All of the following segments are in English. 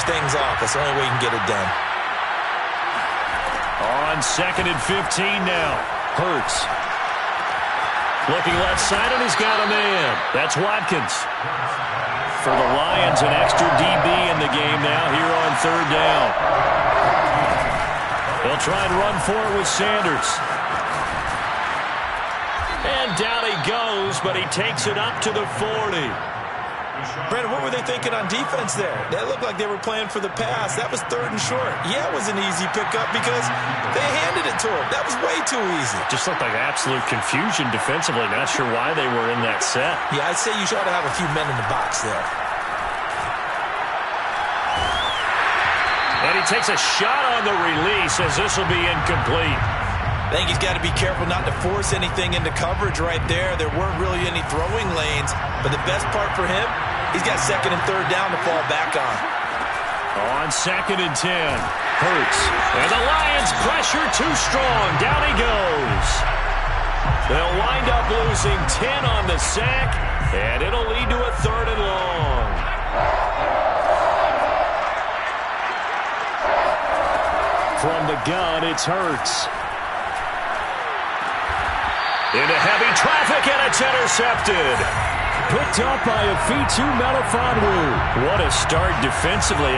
things off. That's the only way you can get it done. On 2nd and 15 now. Hurts. Looking left side, and he's got a man. That's Watkins. For the Lions, an extra DB in the game now here on 3rd down. They'll try and run for it with Sanders. And down he goes, but he takes it up to the 40. Brandon, what were they thinking on defense there? That looked like they were playing for the pass. That was 3rd and short. Yeah, it was an easy pickup because they handed it to him. That was way too easy. Just looked like absolute confusion defensively. Not sure why they were in that set. Yeah, I'd say you should have a few men in the box there. And he takes a shot on the release as this will be incomplete. I think he's got to be careful not to force anything into coverage right there. There weren't really any throwing lanes, but the best part for him, he's got 2nd and 3rd down to fall back on. On 2nd and 10, Hurts. And the Lions pressure too strong. Down he goes. They'll wind up losing 10 on the sack, and it'll lead to a 3rd and long. From the gun, it's Hurts. Into heavy traffic, and it's intercepted. Picked up by Afitu Melifonwu. What a start defensively.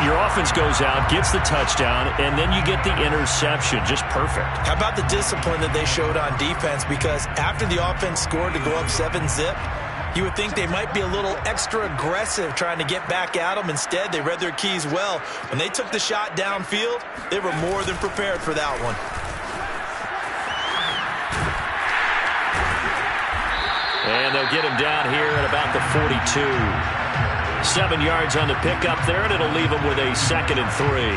Your offense goes out, gets the touchdown, and then you get the interception. Just perfect. How about the discipline that they showed on defense? Because after the offense scored to go up 7-zip, you would think they might be a little extra aggressive trying to get back at them. Instead, they read their keys well. When they took the shot downfield, they were more than prepared for that one. And they'll get him down here at about the 42. 7 yards on the pickup there, and it'll leave him with a 2nd and 3.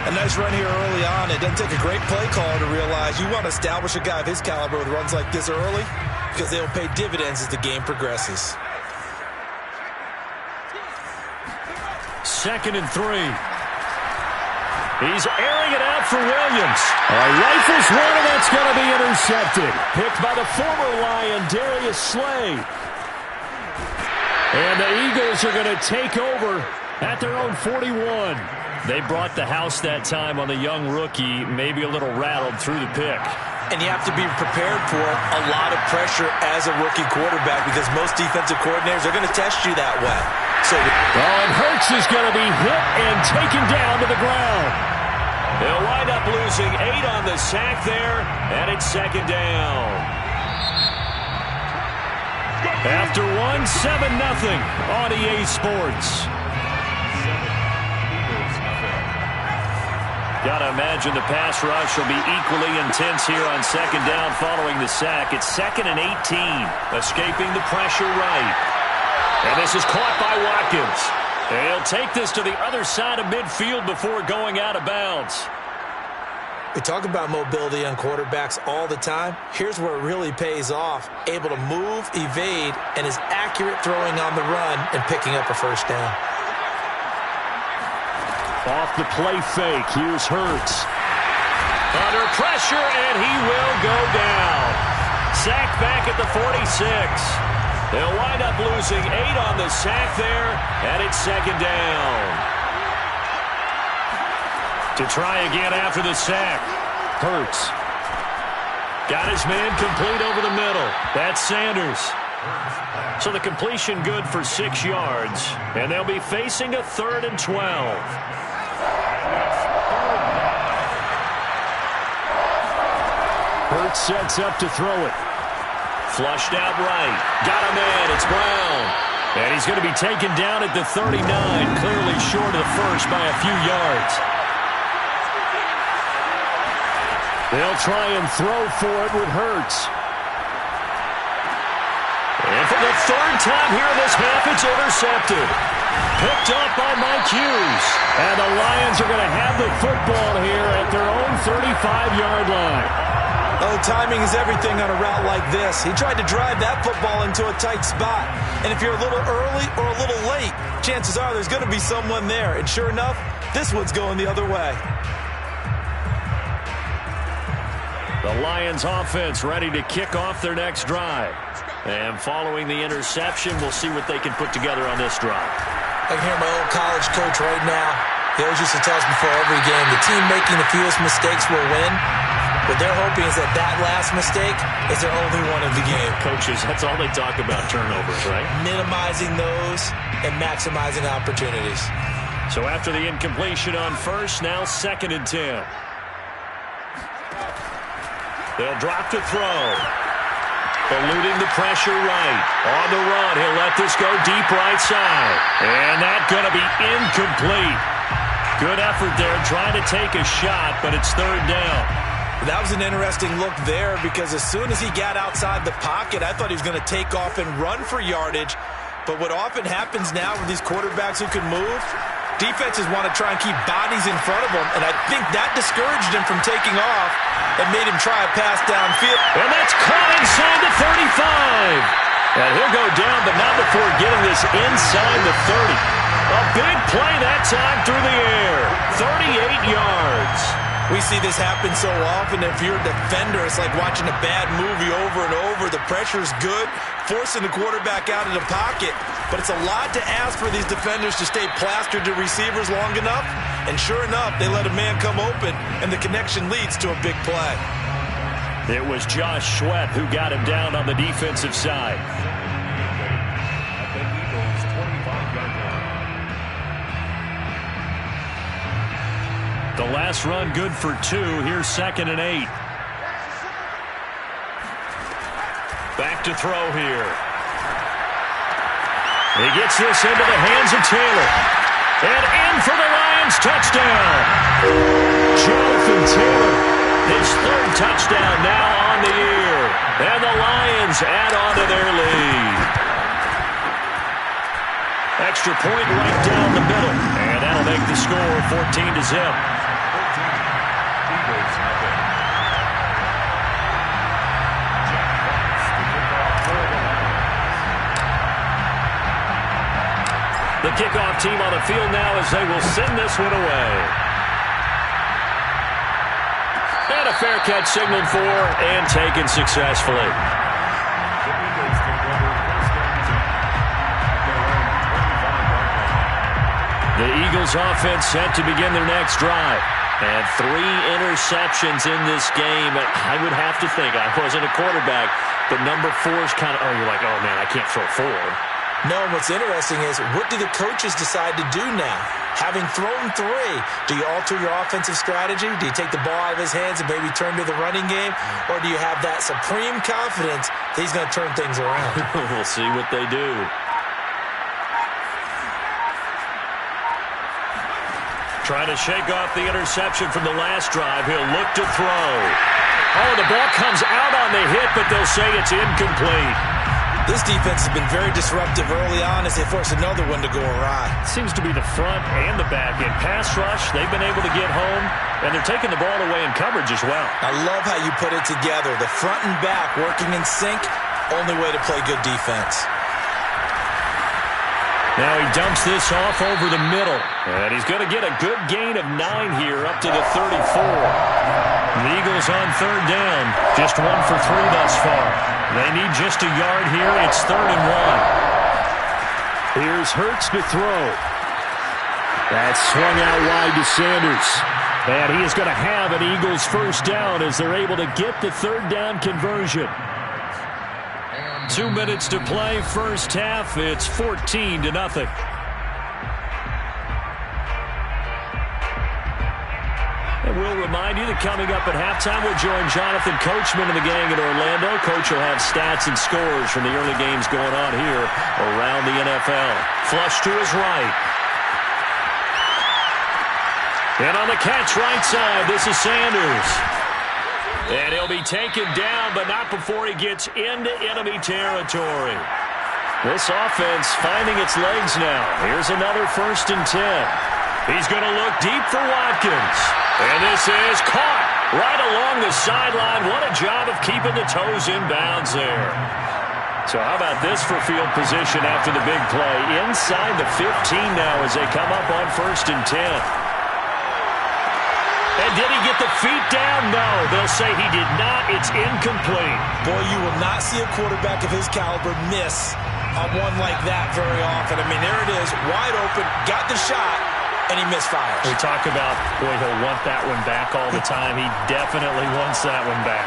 A nice run here early on. It doesn't take a great play caller to realize you want to establish a guy of his caliber with runs like this early because they'll pay dividends as the game progresses. 2nd and 3. He's airing it out for Williams. Rifles one, and that's going to be intercepted. Picked by the former Lion, Darius Slay. And the Eagles are going to take over at their own 41. They brought the house that time on the young rookie, maybe a little rattled through the pick. And you have to be prepared for a lot of pressure as a rookie quarterback because most defensive coordinators are going to test you that way. And Hurts is going to be hit and taken down to the ground. They'll wind up losing 8 on the sack there, and it's 2nd down. After 7-0 on EA Sports. Got to imagine the pass rush will be equally intense here on 2nd down following the sack. It's 2nd and 18, escaping the pressure right. And this is caught by Watkins. And he'll take this to the other side of midfield before going out of bounds. We talk about mobility on quarterbacks all the time. Here's where it really pays off. Able to move, evade, and is accurate throwing on the run and picking up a 1st down. Off the play fake, here's Hurts. Under pressure, and he will go down. Sacked back at the 46. They'll wind up losing 8 on the sack there, and it's 2nd down. To try again after the sack. Hurts. Got his man complete over the middle. That's Sanders. So the completion good for 6 yards, and they'll be facing a 3rd and 12. Hurts sets up to throw it. Flushed out right. Got a man. It's Brown. And he's going to be taken down at the 39. Clearly short of the first by a few yards. They'll try and throw for it with Hurts. And for the 3rd time here in this half, it's intercepted. Picked up by Mike Hughes. And the Lions are going to have the football here at their own 35-yard line. Oh, timing is everything on a route like this. He tried to drive that football into a tight spot. And if you're a little early or a little late, chances are there's going to be someone there. And sure enough, this one's going the other way. The Lions offense ready to kick off their next drive. And following the interception, we'll see what they can put together on this drive. I can hear my old college coach right now. He always used to tell us before every game, the team making the fewest mistakes will win. What they're hoping is that last mistake is their only one of the game. Coaches, that's all they talk about, turnovers, right? Minimizing those and maximizing opportunities. So after the incompletion on first, now 2nd and 10. They'll drop to throw. Eluding the pressure right. On the run, he'll let this go deep right side. And that's going to be incomplete. Good effort there trying to take a shot, but it's 3rd down. That was an interesting look there because as soon as he got outside the pocket, I thought he was going to take off and run for yardage. But what often happens now with these quarterbacks who can move, defenses want to try and keep bodies in front of them, and I think that discouraged him from taking off and made him try a pass downfield. And that's caught inside the 35. And he'll go down, but not before getting this inside the 30. A big play that time through the air. 38 yards. We see this happen so often. If you're a defender, it's like watching a bad movie over and over. The pressure's good, forcing the quarterback out of the pocket. But it's a lot to ask for these defenders to stay plastered to receivers long enough. And sure enough, they let a man come open, and the connection leads to a big play. It was Josh Sweat who got him down on the defensive side. The last run good for 2. Here's 2nd and 8. Back to throw here. He gets this into the hands of Taylor. And in for the Lions touchdown. Jonathan Taylor, his 3rd touchdown now on the year. And the Lions add on to their lead. Extra point right down the middle. And that'll make the score 14-0. The kickoff team on the field now as they will send this one away. And a fair catch signaled for and taken successfully. The Eagles offense set to begin their next drive. And 3 interceptions in this game. I would have to think, I wasn't a quarterback, but number 4 is kind of, you're like, oh man, I can't throw 4. No, what's interesting is, what do the coaches decide to do now? Having thrown 3, do you alter your offensive strategy? Do you take the ball out of his hands and maybe turn to the running game? Or do you have that supreme confidence that he's going to turn things around? We'll see what they do. Trying to shake off the interception from the last drive. He'll look to throw. Oh, the ball comes out on the hit, but they'll say it's incomplete. This defense has been very disruptive early on as they force another one to go awry. Seems to be the front and the back end. Pass rush, they've been able to get home, and they're taking the ball away in coverage as well. I love how you put it together. The front and back working in sync, only way to play good defense. Now he dumps this off over the middle, and he's going to get a good gain of 9 here up to the 34. The Eagles on 3rd down, just 1 for 3 thus far. They need just a yard here. It's 3rd and 1. Here's Hurts to throw. That's swung out wide to Sanders. And he is going to have an Eagles 1st down as they're able to get the 3rd down conversion. 2 minutes to play, first half. It's 14-0. And we'll remind you that coming up at halftime, we'll join Jonathan Coachman and the gang in Orlando. Coach will have stats and scores from the early games going on here around the NFL. Flush to his right. And on the catch right side, this is Sanders. And he'll be taken down, but not before he gets into enemy territory. This offense finding its legs now. Here's another 1st and 10. He's going to look deep for Watkins. And this is caught right along the sideline. What a job of keeping the toes in bounds there. So how about this for field position after the big play? Inside the 15 now as they come up on 1st and 10. And did he get the feet down? No. They'll say he did not. It's incomplete. Boy, you will not see a quarterback of his caliber miss on one like that very often. I mean, there it is, wide open, got the shot, and he misfires. We talk about, boy, he'll want that one back all the time. He definitely wants that one back.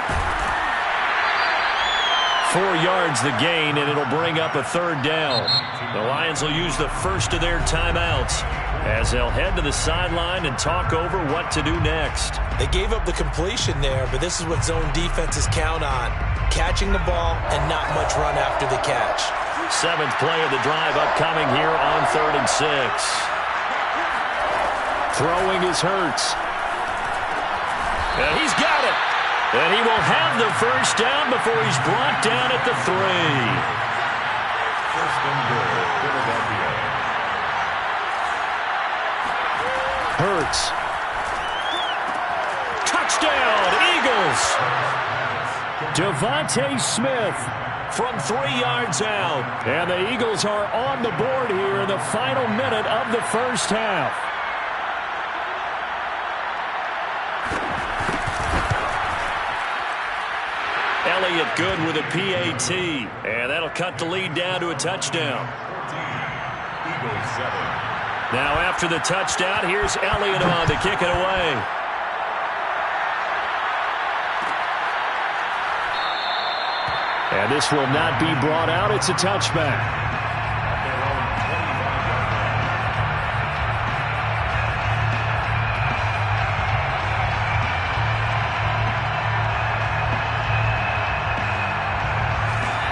4 yards the gain, and it'll bring up a third down. The Lions will use the first of their timeouts as they'll head to the sideline and talk over what to do next. They gave up the completion there, but this is what zone defenses count on. Catching the ball and not much run after the catch. 7th play of the drive upcoming here on 3rd and 6. Throwing is Hurts. And he's got it. And he will have the first down before he's brought down at the 3. First and goal, Philadelphia. Hurts. Touchdown, Eagles. Devontae Smith from 3 yards out. And the Eagles are on the board here in the final minute of the first half. Elliott good with a PAT. And that'll cut the lead down to a touchdown. 14, Eagles 7. Now after the touchdown, here's Elliott on to kick it away. And this will not be brought out. It's a touchback.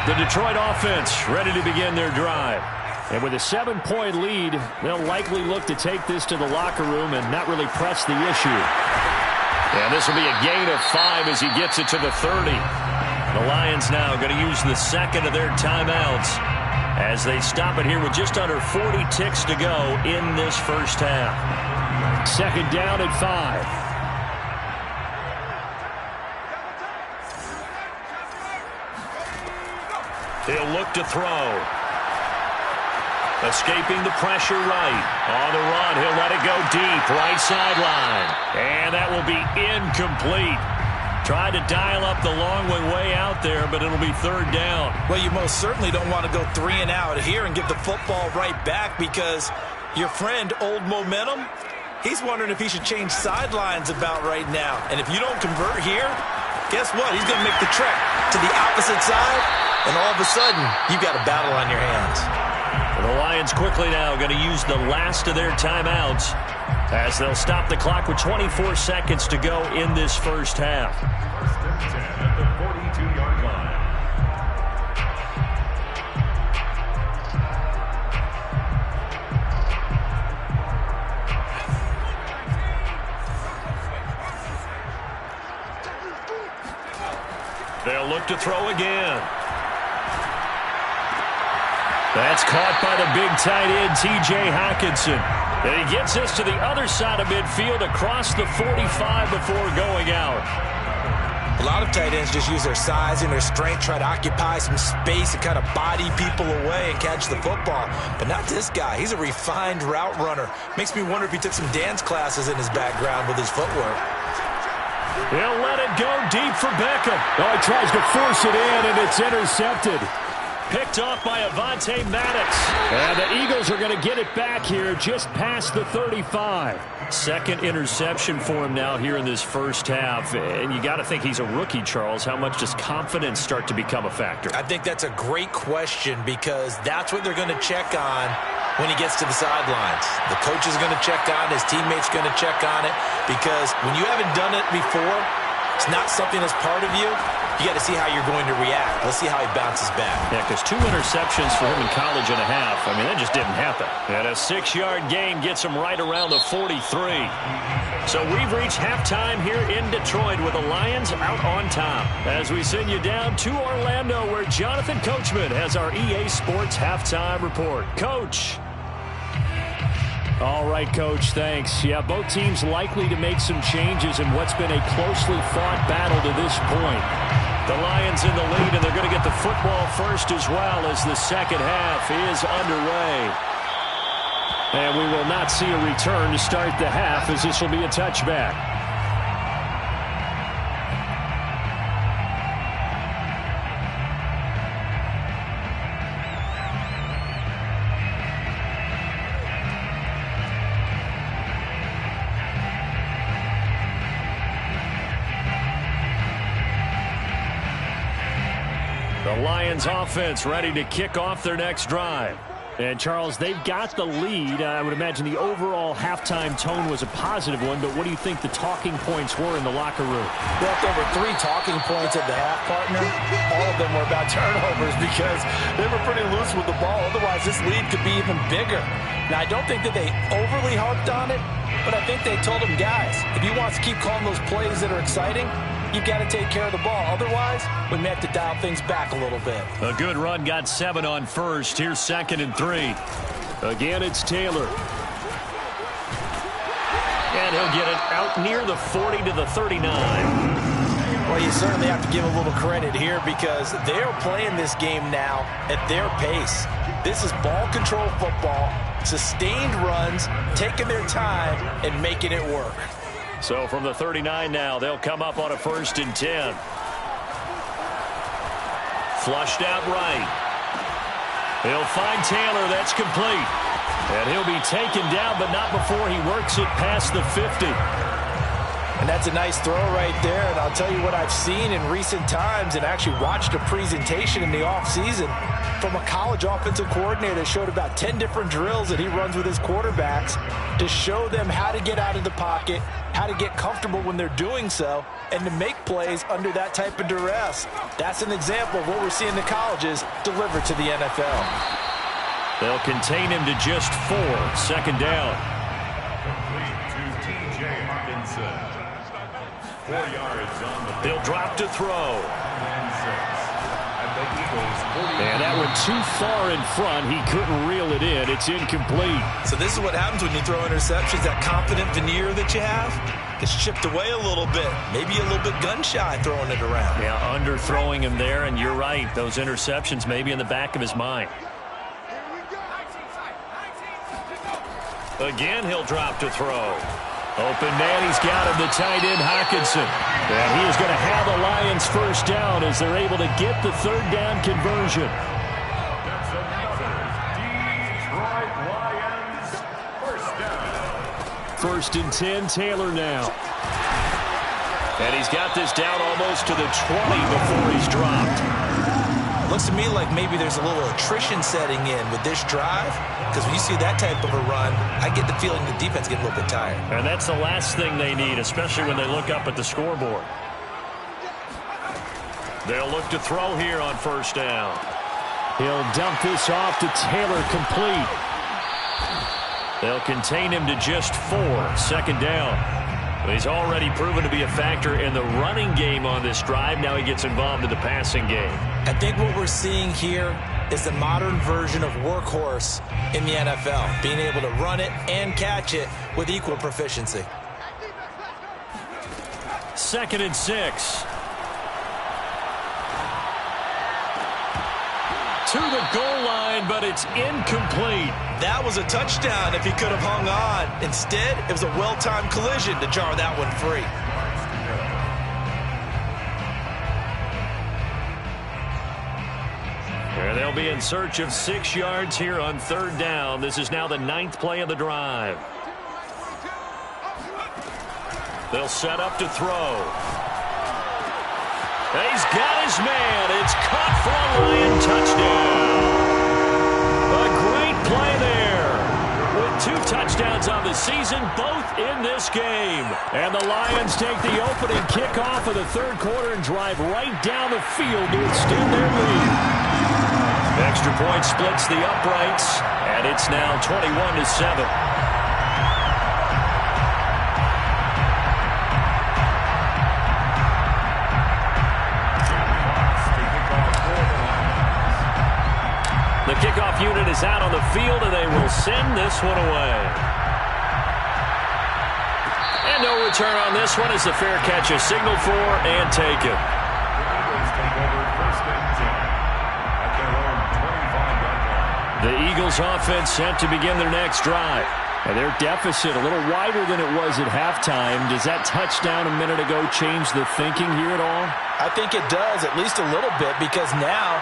The Detroit offense ready to begin their drive. And with a 7-point lead, they'll likely look to take this to the locker room and not really press the issue. And this will be a gain of 5 as he gets it to the 30. The Lions now going to use the second of their timeouts as they stop it here with just under 40 ticks to go in this first half. 2nd down at 5. He'll look to throw. Escaping the pressure right. On the run, he'll let it go deep. Right sideline. And that will be incomplete. Tried to dial up the long way out there, but it'll be 3rd down. Well, you most certainly don't want to go 3 and out here and get the football right back because your friend, Old Momentum, he's wondering if he should change sidelines about right now. And if you don't convert here, guess what? He's going to make the trek to the opposite side. And all of a sudden, you've got a battle on your hands. The Lions quickly now going to use the last of their timeouts as they'll stop the clock with 24 seconds to go in this first half. 1st and 10 at the 42-yard line. They'll look to throw again. That's caught by the big tight end, T.J. Hockenson. And he gets us to the other side of midfield across the 45 before going out. A lot of tight ends just use their size and their strength, try to occupy some space and kind of body people away and catch the football. But not this guy. He's a refined route runner. Makes me wonder if he took some dance classes in his background with his footwork. He'll let it go deep for Beckham. Oh, he tries to force it in, and it's intercepted. Picked off by Avonte Maddox. And the Eagles are going to get it back here just past the 35. Second interception for him now here in this first half. And you got to think he's a rookie, Charles. How much does confidence start to become a factor? I think that's a great question because that's what they're going to check on when he gets to the sidelines. The coach is going to check on it. His teammates going to check on it because when you haven't done it before, it's not something that's part of you. You got to see how you're going to react. Let's see how he bounces back. Yeah, because 2 interceptions for him in college and a half. I mean, that just didn't happen. And a 6-yard gain gets him right around the 43. So we've reached halftime here in Detroit with the Lions out on top. As we send you down to Orlando where Jonathan Coachman has our EA Sports halftime report. Coach. All right, Coach, thanks. Yeah, both teams likely to make some changes in what's been a closely fought battle to this point. The Lions in the lead, and they're going to get the football first as well as the second half is underway. And we will not see a return to start the half as this will be a touchback. The Lions offense ready to kick off their next drive. And, Charles, they've got the lead. I would imagine the overall halftime tone was a positive one, but what do you think the talking points were in the locker room? Well, there were 3 talking points at the half, partner. All of them were about turnovers because they were pretty loose with the ball. Otherwise, this lead could be even bigger. Now, I don't think that they overly harped on it, but I think they told them, guys, if you want to keep calling those plays that are exciting, you've got to take care of the ball. Otherwise, we may have to dial things back a little bit. A good run got 7 on first. Here's 2nd and 3. Again, it's Taylor. And he'll get it out near the 40 to the 39. Well, you certainly have to give a little credit here because they're playing this game now at their pace. This is ball control football, sustained runs, taking their time, and making it work. So from the 39 now, they'll come up on a 1st and 10. Flushed out right. He'll find Taylor. That's complete. And he'll be taken down, but not before he works it past the 50. And that's a nice throw right there. And I'll tell you what I've seen in recent times and actually watched a presentation in the offseason from a college offensive coordinator that showed about 10 different drills that he runs with his quarterbacks to show them how to get out of the pocket, how to get comfortable when they're doing so, and to make plays under that type of duress. That's an example of what we're seeing the colleges deliver to the NFL. They'll contain him to just 4. 2nd down. Complete to T.J. Hawkinson. 4 yards on the They'll drop to throw. and 6. And the Eagles 40. And that went too far in front. He couldn't reel it in. It's incomplete. So this is what happens when you throw interceptions. That confident veneer that you have gets chipped away a little bit. Maybe a little bit gun-shy throwing it around. Yeah, underthrowing him there, and you're right. Those interceptions may be in the back of his mind. Again, he'll drop to throw. Open man, he's got him, the tight end, Hawkinson. And he is going to have the Lions 1st down as they're able to get the 3rd down conversion. That's another Detroit Lions 1st down. 1st and 10, Taylor now. And he's got this down almost to the 20 before he's dropped. Looks to me like maybe there's a little attrition setting in with this drive, because when you see that type of a run, I get the feeling the defense get a little bit tired. And that's the last thing they need, especially when they look up at the scoreboard. They'll look to throw here on 1st down. He'll dump this off to Taylor, complete. They'll contain him to just 4. 2nd down. He's already proven to be a factor in the running game on this drive. Now he gets involved in the passing game. I think what we're seeing here is the modern version of workhorse in the NFL, being able to run it and catch it with equal proficiency. 2nd and 6. To the goal line, but it's incomplete. That was a touchdown if he could have hung on. Instead, it was a well-timed collision to jar that one free. And they'll be in search of 6 yards here on 3rd down. This is now the 9th play of the drive. They'll set up to throw. And he's got his man. It's caught for a Lion touchdown. A great play there. With 2 touchdowns on the season, both in this game. And the Lions take the opening kickoff of the 3rd quarter and drive right down the field to extend their lead. Extra point splits the uprights, and it's now 21-7. The kickoff unit is out on the field, and they will send this one away. And no return on this one as the fair catch is signaled for and taken. The Eagles offense set to begin their next drive. And their deficit a little wider than it was at halftime. Does that touchdown a minute ago change the thinking here at all? I think it does, at least a little bit, because now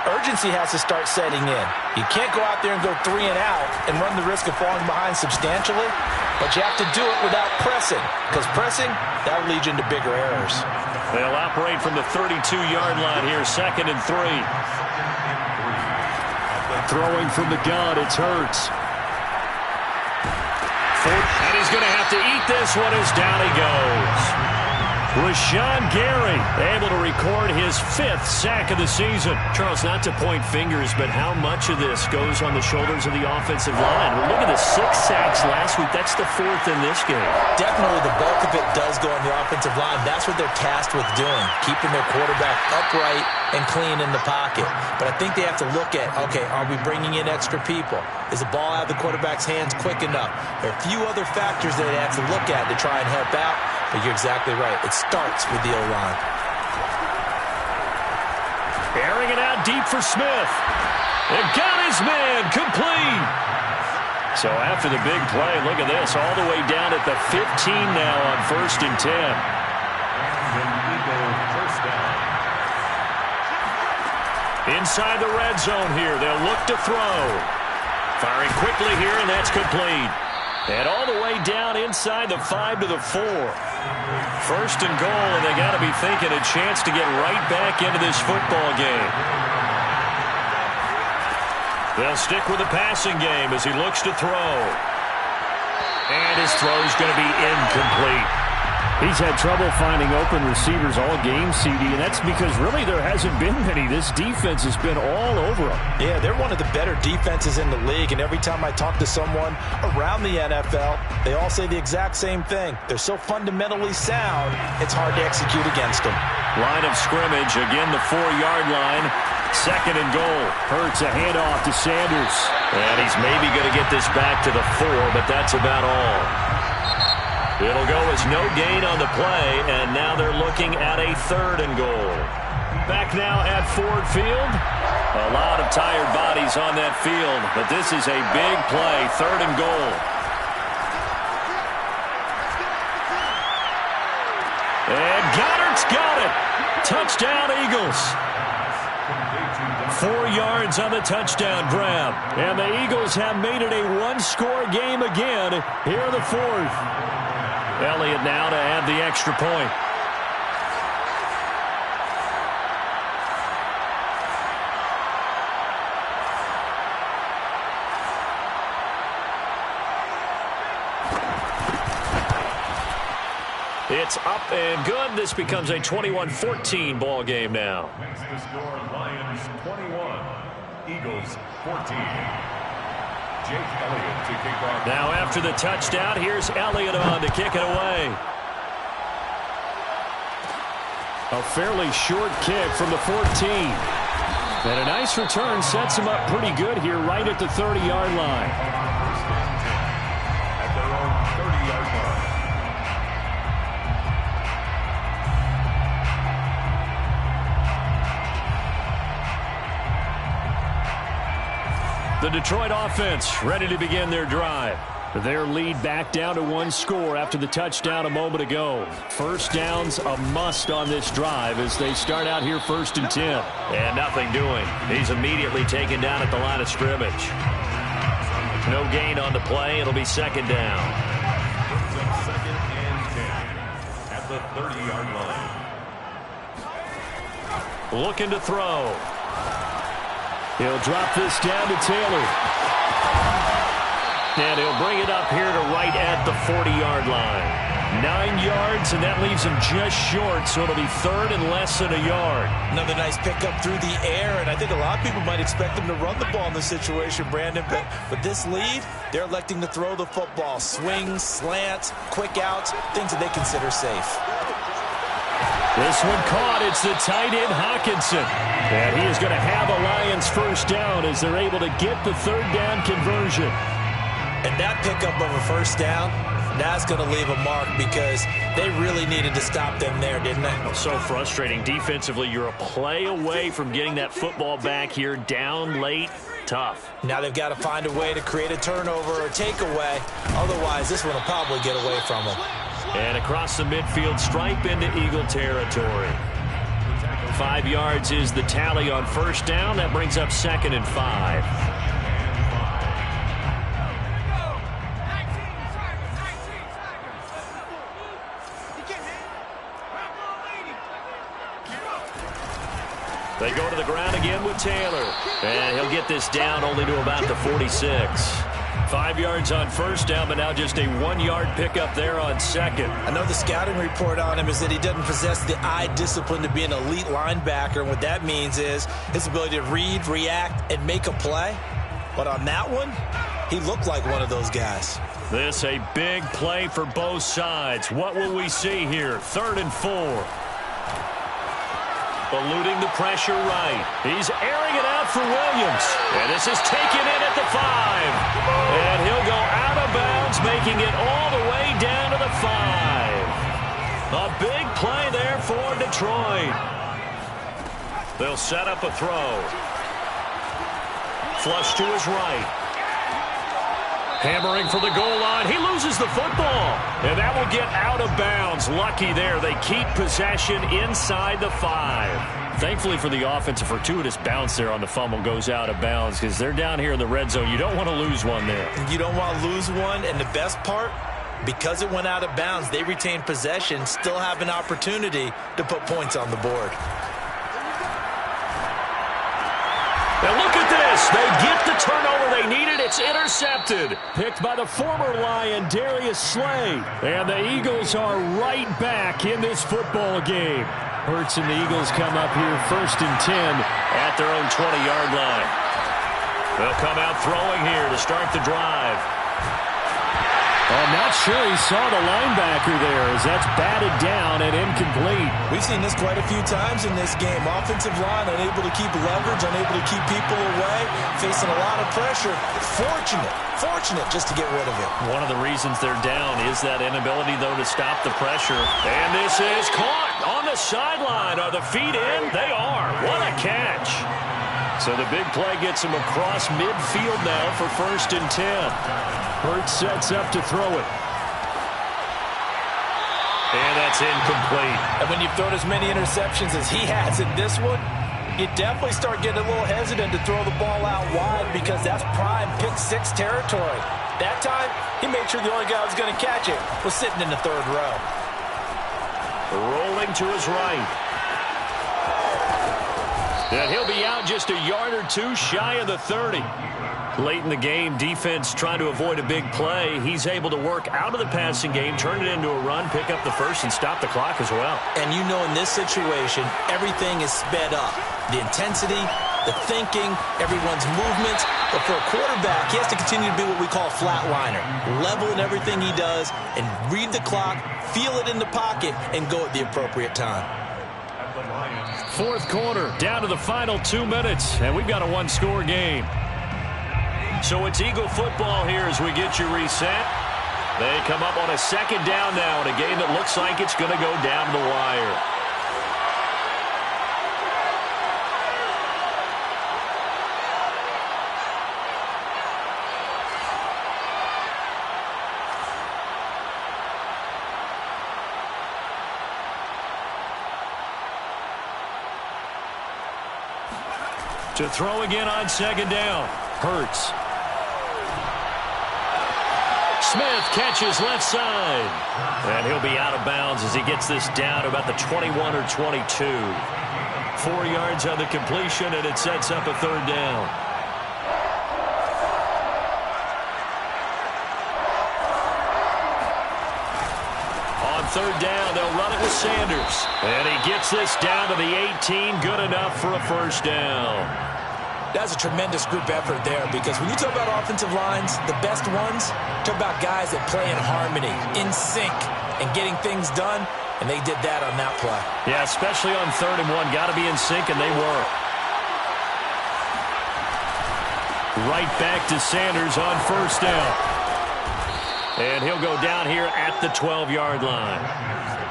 urgency has to start setting in. You can't go out there and go 3 and out and run the risk of falling behind substantially, but you have to do it without pressing, because pressing, that'll lead you into bigger errors. They'll operate from the 32-yard line here, 2nd and 3. Throwing from the gun, it's Hurts. And he's going to have to eat this one as down he goes. Rashawn Gary able to record his 5th sack of the season. Charles, not to point fingers, but how much of this goes on the shoulders of the offensive line? Well, look at the 6 sacks last week. That's the 4th in this game. Definitely the bulk of it does go on the offensive line. That's what they're tasked with doing, keeping their quarterback upright and clean in the pocket. But I think they have to look at, okay, are we bringing in extra people? Is the ball out of the quarterback's hands quick enough? There are a few other factors that they have to look at to try and help out. But you're exactly right. It starts with the O-line. Airing it out deep for Smith. And got his man complete. So after the big play, look at this. All the way down at the 15 now on 1st and 10. Inside the red zone here. They'll look to throw. Firing quickly here, and that's complete. And all the way down inside the 5 to the 4. 1st and goal, and they got to be thinking a chance to get right back into this football game. They'll stick with the passing game as he looks to throw. And his throw's going to be incomplete. He's had trouble finding open receivers all game, CD, and that's because really there hasn't been many. This defense has been all over him. Yeah, they're one of the better defenses in the league, and every time I talk to someone around the NFL, they all say the exact same thing. They're so fundamentally sound, it's hard to execute against them. Line of scrimmage, again the 4-yard line. 2nd and goal. Hurts a handoff to Sanders. And he's maybe going to get this back to the 4, but that's about all. It'll go as no gain on the play, and now they're looking at a 3rd and goal. Back now at Ford Field. A lot of tired bodies on that field, but this is a big play, 3rd and goal. And Goddard's got it. Touchdown, Eagles. 4 yards on the touchdown grab. And the Eagles have made it a one-score game again here in the 4th. Elliott now to add the extra point. It's up and good. This becomes a 21-14 ball game now. Makes the score Lions 21, Eagles 14. Jake Elliott to kick off. Now after the touchdown, here's Elliott on to kick it away. A fairly short kick from the 14. And a nice return sets him up pretty good here right at the 30-yard line. At their own 30-yard line. The Detroit offense ready to begin their drive. Their lead back down to 1 score after the touchdown a moment ago. First down's a must on this drive as they start out here 1st and 10. And nothing doing. He's immediately taken down at the line of scrimmage. No gain on the play. It'll be 2nd down. Brings up 2nd and 10 at the 30-yard line. Looking to throw. He'll drop this down to Taylor. And he'll bring it up here to right at the 40-yard line. 9 yards, and that leaves him just short, so it'll be 3rd and less than a yard. Another nice pickup through the air, and I think a lot of people might expect him to run the ball in this situation, Brandon, but with this lead, they're electing to throw the football. Swings, slants, quick outs, things that they consider safe. This one caught. It's the tight end, Hawkinson. And he is going to have a Lions first down as they're able to get the 3rd down conversion. And that pickup of a first down, that's going to leave a mark because they really needed to stop them there, didn't they? So frustrating. Defensively, you're a play away from getting that football back here down late. Tough. Now they've got to find a way to create a turnover or takeaway. Otherwise, this one will probably get away from them. And across the midfield stripe into Eagle territory. 5 yards is the tally on first down. That brings up 2nd and 5. They go to the ground again with Taylor. And he'll get this down only to about the 46. 5 yards on first down, but now just a 1-yard pickup there on second. I know the scouting report on him is that he doesn't possess the eye discipline to be an elite linebacker. And what that means is his ability to read, react, and make a play. But on that one, he looked like one of those guys. This a big play for both sides. What will we see here? 3rd and 4. Eluding the pressure right. He's airing it out for Williams. And this is taken in at the 5. And he'll go out of bounds, making it all the way down to the 5. A big play there for Detroit. They'll set up a throw. Flush to his right. Hammering for the goal line. He loses the football. And that will get out of bounds. Lucky there. They keep possession inside the 5. Thankfully for the offense, a fortuitous bounce there on the fumble goes out of bounds because they're down here in the red zone. You don't want to lose one there. You don't want to lose one. And the best part, because it went out of bounds, they retain possession, still have an opportunity to put points on the board. Now look at this. They get the turnover they needed. It's intercepted. Picked by the former Lion, Darius Slay. And the Eagles are right back in this football game. Hurts and the Eagles come up here 1st and 10 at their own 20-yard line. They'll come out throwing here to start the drive. I'm not sure he saw the linebacker there as that's batted down and incomplete. We've seen this quite a few times in this game. Offensive line unable to keep leverage, unable to keep people away, facing a lot of pressure. Fortunate just to get rid of it. One of the reasons they're down is that inability, though, to stop the pressure. And this is caught on the sideline. Are the feet in? They are. What a catch. So the big play gets him across midfield now for 1st and 10. Hurts sets up to throw it. And that's incomplete. And when you've thrown as many interceptions as he has in this one, you definitely start getting a little hesitant to throw the ball out wide because that's prime pick-6 territory. That time, he made sure the only guy who was going to catch it was sitting in the 3rd row. Rolling to his right. And he'll be out just a yard or two shy of the 30. Late in the game, defense trying to avoid a big play. He's able to work out of the passing game, turn it into a run, pick up the first, and stop the clock as well. And you know in this situation, everything is sped up. The intensity, the thinking, everyone's movements. But for a quarterback, he has to continue to be what we call a flatliner. Level in everything he does and read the clock, feel it in the pocket, and go at the appropriate time. 4th quarter, down to the final 2 minutes, and we've got a 1-score game. So it's Eagle football here as we get you reset. They come up on a 2nd down now in a game that looks like it's going to go down the wire. To throw again on 2nd down. Hurts. Smith catches left side. And he'll be out of bounds as he gets this down to about the 21 or 22. 4 yards on the completion, and it sets up a 3rd down. On 3rd down, they'll run it with Sanders. And he gets this down to the 18, good enough for a 1st down. That's a tremendous group effort there because when you talk about offensive lines, the best ones, talk about guys that play in harmony, in sync, and getting things done, and they did that on that play. Yeah, especially on 3rd and 1. Got to be in sync, and they were. Right back to Sanders on 1st down. And he'll go down here at the 12-yard line.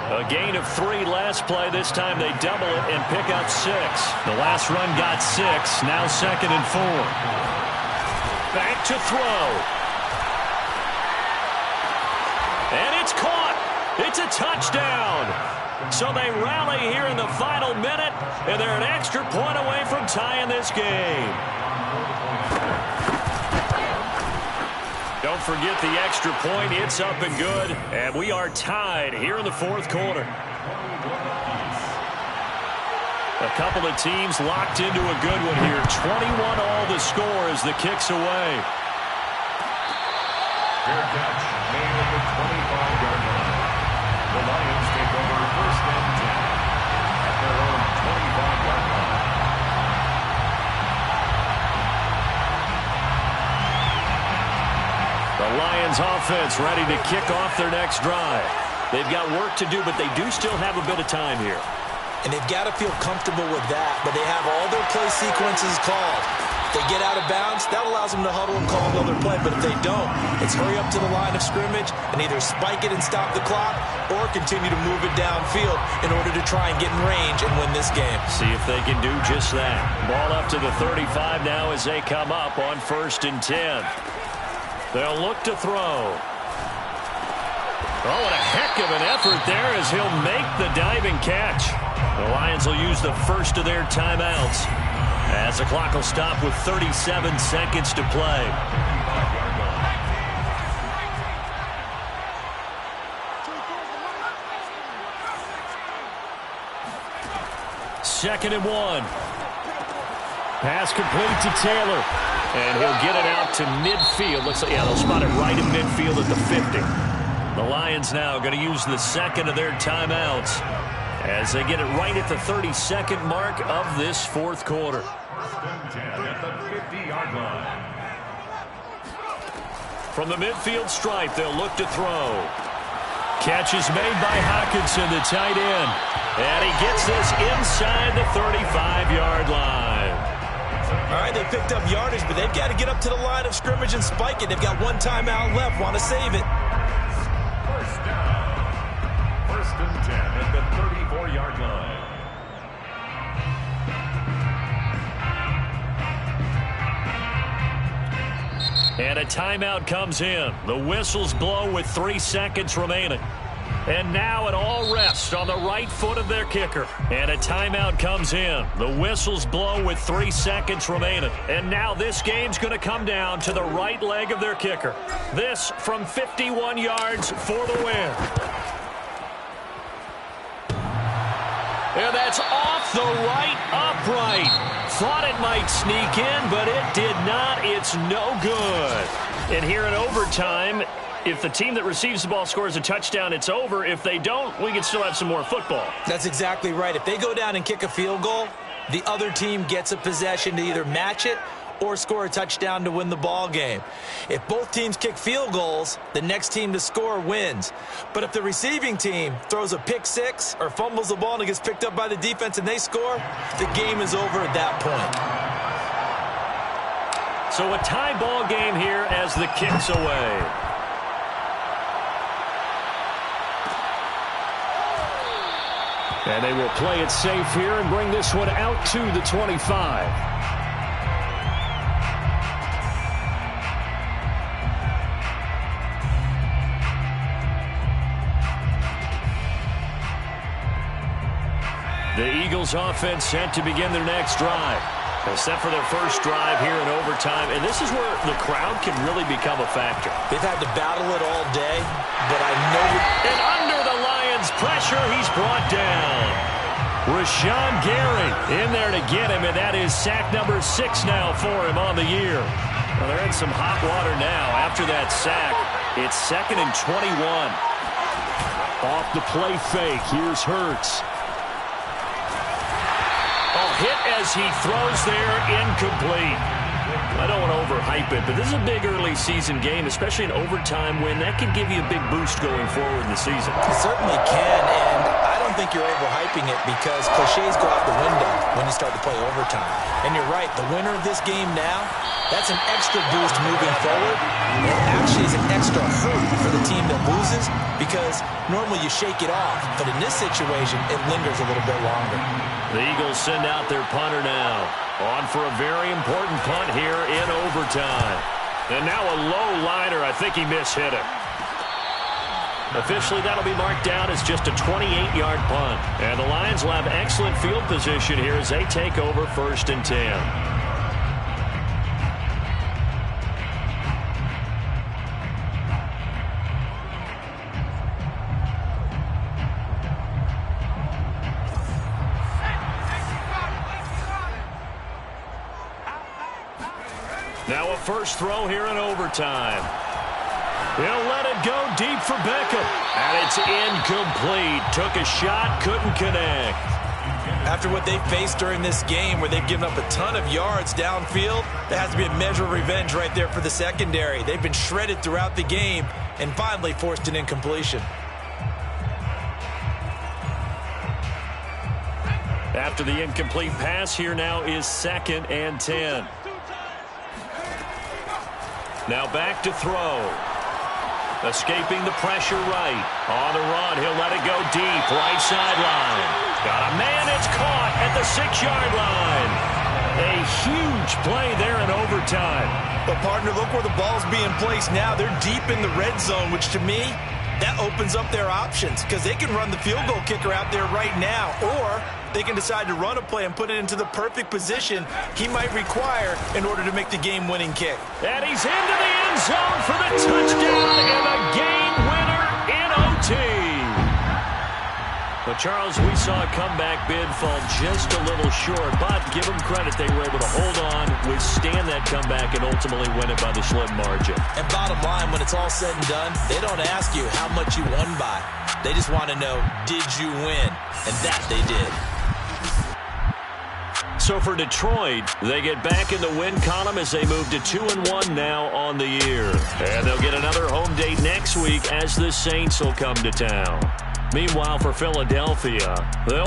A gain of 3 last play. This time they double it and pick up 6. The last run got 6. Now 2nd and 4. Back to throw. And it's caught. It's a touchdown. So they rally here in the final minute, and they're an extra point away from tying this game. Don't forget the extra point. It's up and good. And we are tied here in the 4th quarter. A couple of teams locked into a good one here. 21 all the score as the kick's away. Fair catch made at the 25-yard line. The Lions take over first and 10 at their own 25-yard line. The Lions offense ready to kick off their next drive. They've got work to do, but they do still have a bit of time here. And they've got to feel comfortable with that, but they have all their play sequences called. If they get out of bounds, that allows them to huddle and call another play. But if they don't, it's hurry up to the line of scrimmage and either spike it and stop the clock or continue to move it downfield in order to try and get in range and win this game. See if they can do just that. Ball up to the 35 now as they come up on 1st and 10. They'll look to throw. Oh, what a heck of an effort there as he'll make the diving catch. The Lions will use the first of their timeouts as the clock will stop with 37 seconds to play. Second and 1. Pass complete to Taylor. And he'll get it out to midfield. Looks like, yeah, they'll spot it right in midfield at the 50. The Lions now going to use the second of their timeouts as they get it right at the 32nd mark of this fourth quarter. At the 50-yard line. From the midfield stripe, they'll look to throw. Catch is made by Hockenson, the tight end. And he gets this inside the 35-yard line. All right, they picked up yardage, but they've got to get up to the line of scrimmage and spike it. They've got one timeout left. Want to save it. First down. 1st and 10 at the 34-yard line. And a timeout comes in. The whistles blow with 3 seconds remaining. And now it all rests on the right foot of their kicker. And a timeout comes in. The whistles blow with 3 seconds remaining. And now this game's going to come down to the right leg of their kicker. This from 51 yards for the win. And that's off the right upright. Thought it might sneak in, but it did not. It's no good. And here in overtime, if the team that receives the ball scores a touchdown, it's over. If they don't, we can still have some more football. That's exactly right. If they go down and kick a field goal, the other team gets a possession to either match it or score a touchdown to win the ball game. If both teams kick field goals, the next team to score wins. But if the receiving team throws a pick six or fumbles the ball and it gets picked up by the defense and they score, the game is over at that point. So a tie ball game here as the kick's away. And they will play it safe here and bring this one out to the 25. The Eagles offense set to begin their next drive. Set for their first drive here in overtime. And this is where the crowd can really become a factor. They've had to battle it all day, but I know... And under the Lions' pressure, he's brought down. Rashawn Gary in there to get him, and that is sack number 6 now for him on the year. Well, they're in some hot water now after that sack. It's 2nd and 21. Off the play fake, here's Hurts. Hit as he throws there, incomplete. I don't want to overhype it, but this is a big early season game, especially an overtime win. That can give you a big boost going forward in the season. It certainly can, and I don't think you're overhyping it because cliches go out the window when you start to play overtime. And you're right, the winner of this game now, that's an extra boost moving forward. It actually is an extra hurt for the team that loses because normally you shake it off, but in this situation, it lingers a little bit longer. The Eagles send out their punter now. On for a very important punt here in overtime. And now a low liner. I think he mishit it. Officially, that'll be marked down as just a 28-yard punt. And the Lions will have excellent field position here as they take over 1st and 10. Now a first throw here in overtime. He'll let it go deep for Beckham. And it's incomplete. Took a shot, couldn't connect. After what they faced during this game where they've given up a ton of yards downfield, there has to be a measure of revenge right there for the secondary. They've been shredded throughout the game and finally forced an incompletion. After the incomplete pass, here now is 2nd and 10. Now back to throw. Escaping the pressure right. On the run, he'll let it go deep. Right sideline. Got a man, it's caught at the 6-yard line. A huge play there in overtime. But, partner, look where the ball's being placed now. They're deep in the red zone, which to me, that opens up their options because they can run the field goal kicker out there right now, or they can decide to run a play and put it into the perfect position he might require in order to make the game-winning kick. And he's into the end zone for the touchdown and a game winner in OT. But, Charles, we saw a comeback bid fall just a little short, but give them credit. They were able to hold on, withstand that comeback, and ultimately win it by the slim margin. And bottom line, when it's all said and done, they don't ask you how much you won by. They just want to know, did you win? And that they did. So for Detroit, they get back in the win column as they move to 2-1 now on the year. And they'll get another home date next week as the Saints will come to town. Meanwhile, for Philadelphia, they'll